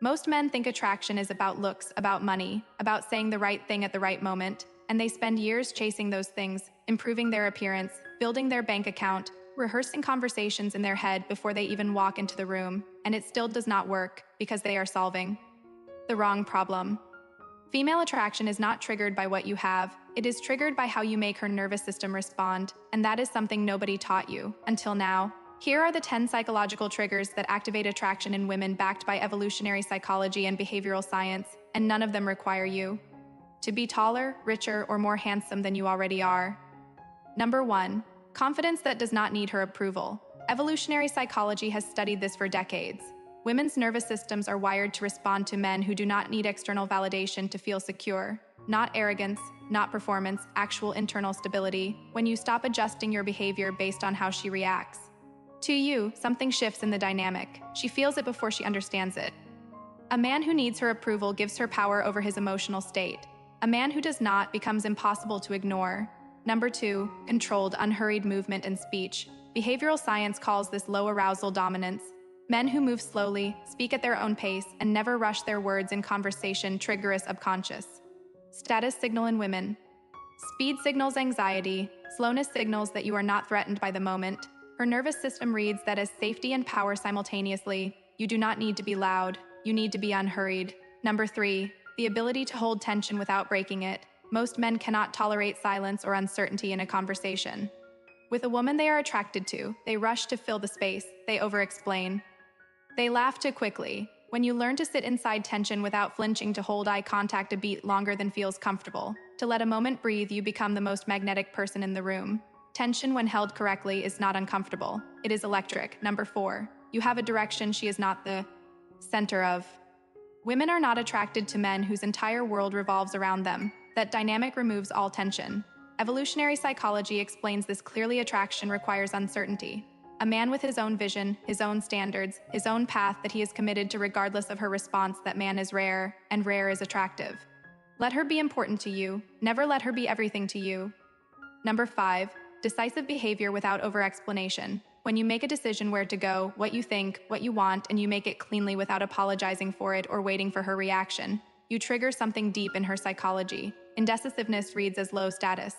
Most men think attraction is about looks, about money, about saying the right thing at the right moment, and they spend years chasing those things, improving their appearance, building their bank account, rehearsing conversations in their head before they even walk into the room, and it still does not work because they are solving the wrong problem. Female attraction is not triggered by what you have, it is triggered by how you make her nervous system respond, and that is something nobody taught you, until now. Here are the 10 psychological triggers that activate attraction in women backed by evolutionary psychology and behavioral science, and none of them require you to be taller, richer, or more handsome than you already are. Number 1. Confidence that does not need her approval. Evolutionary psychology has studied this for decades. Women's nervous systems are wired to respond to men who do not need external validation to feel secure. Not arrogance, not performance, actual internal stability, when you stop adjusting your behavior based on how she reacts. To you, something shifts in the dynamic. She feels it before she understands it. A man who needs her approval gives her power over his emotional state. A man who does not becomes impossible to ignore. Number 2, controlled, unhurried movement and speech. Behavioral science calls this low arousal dominance. Men who move slowly, speak at their own pace, and never rush their words in conversation trigger a subconscious status signal in women. Speed signals anxiety, slowness signals that you are not threatened by the moment. Her nervous system reads that as safety and power simultaneously. You do not need to be loud, you need to be unhurried. Number 3, the ability to hold tension without breaking it. Most men cannot tolerate silence or uncertainty in a conversation. With a woman they are attracted to, they rush to fill the space, they over-explain. They laugh too quickly. When you learn to sit inside tension without flinching, to hold eye contact a beat longer than feels comfortable, to let a moment breathe, you become the most magnetic person in the room. Tension, when held correctly, is not uncomfortable. It is electric. Number 4, you have a direction she is not the center of. Women are not attracted to men whose entire world revolves around them. That dynamic removes all tension. Evolutionary psychology explains this clearly. Attraction requires uncertainty. A man with his own vision, his own standards, his own path that he is committed to regardless of her response. That man is rare, and rare is attractive. Let her be important to you. Never let her be everything to you. Number 5, decisive behavior without over-explanation. When you make a decision where to go, what you think, what you want, and you make it cleanly without apologizing for it or waiting for her reaction, you trigger something deep in her psychology. Indecisiveness reads as low status.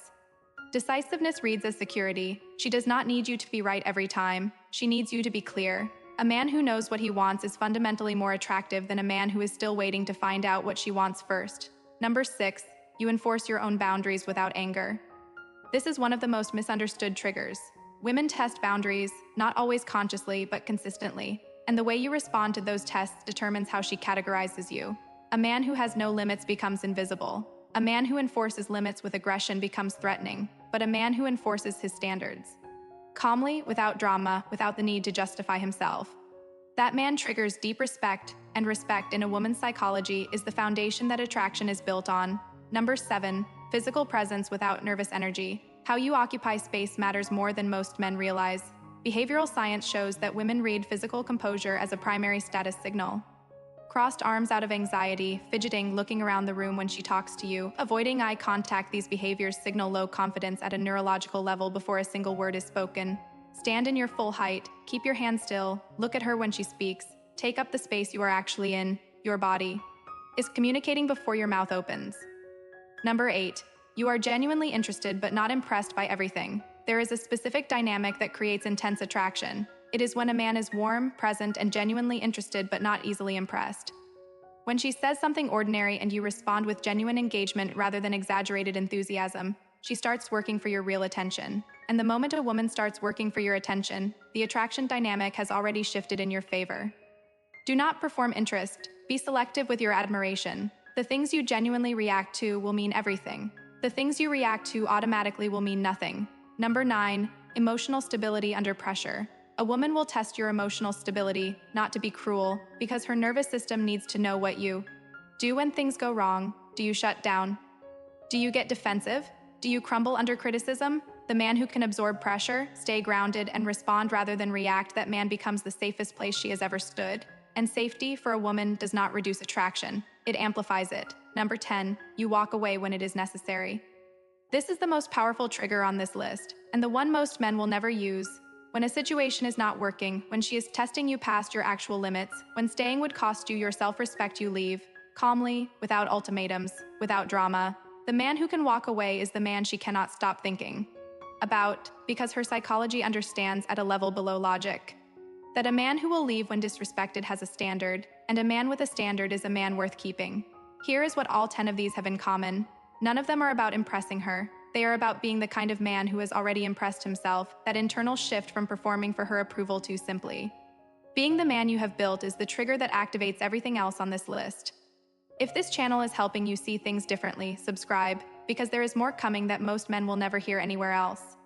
Decisiveness reads as security. She does not need you to be right every time. She needs you to be clear. A man who knows what he wants is fundamentally more attractive than a man who is still waiting to find out what she wants first. Number 6, you enforce your own boundaries without anger. This is one of the most misunderstood triggers. Women test boundaries, not always consciously, but consistently. And the way you respond to those tests determines how she categorizes you. A man who has no limits becomes invisible. A man who enforces limits with aggression becomes threatening, but a man who enforces his standards calmly, without drama, without the need to justify himself, that man triggers deep respect, and respect in a woman's psychology is the foundation that attraction is built on. Number 7, physical presence without nervous energy. How you occupy space matters more than most men realize. Behavioral science shows that women read physical composure as a primary status signal. Crossed arms out of anxiety, fidgeting, looking around the room when she talks to you, avoiding eye contact. These behaviors signal low confidence at a neurological level before a single word is spoken. Stand in your full height, keep your hands still, look at her when she speaks, take up the space you are actually in. Your body is communicating before your mouth opens. Number 8, you are genuinely interested but not impressed by everything. There is a specific dynamic that creates intense attraction. It is when a man is warm, present, and genuinely interested but not easily impressed. When she says something ordinary and you respond with genuine engagement rather than exaggerated enthusiasm, she starts working for your real attention. And the moment a woman starts working for your attention, the attraction dynamic has already shifted in your favor. Do not perform interest. Be selective with your admiration. The things you genuinely react to will mean everything. The things you react to automatically will mean nothing. Number 9, emotional stability under pressure. A woman will test your emotional stability, not to be cruel, because her nervous system needs to know what you do when things go wrong. Do you shut down? Do you get defensive? Do you crumble under criticism? The man who can absorb pressure, stay grounded, and respond rather than react, that man becomes the safest place she has ever stood. And safety for a woman does not reduce attraction, it amplifies it. Number 10, you walk away when it is necessary. This is the most powerful trigger on this list, and the one most men will never use. When a situation is not working, when she is testing you past your actual limits, when staying would cost you your self-respect, you leave, calmly, without ultimatums, without drama. The man who can walk away is the man she cannot stop thinking about, because her psychology understands at a level below logic that a man who will leave when disrespected has a standard, and a man with a standard is a man worth keeping. Here is what all 10 of these have in common. None of them are about impressing her. They are about being the kind of man who has already impressed himself, that internal shift from performing for her approval too simply. Being the man you have built is the trigger that activates everything else on this list. If this channel is helping you see things differently, subscribe, because there is more coming that most men will never hear anywhere else.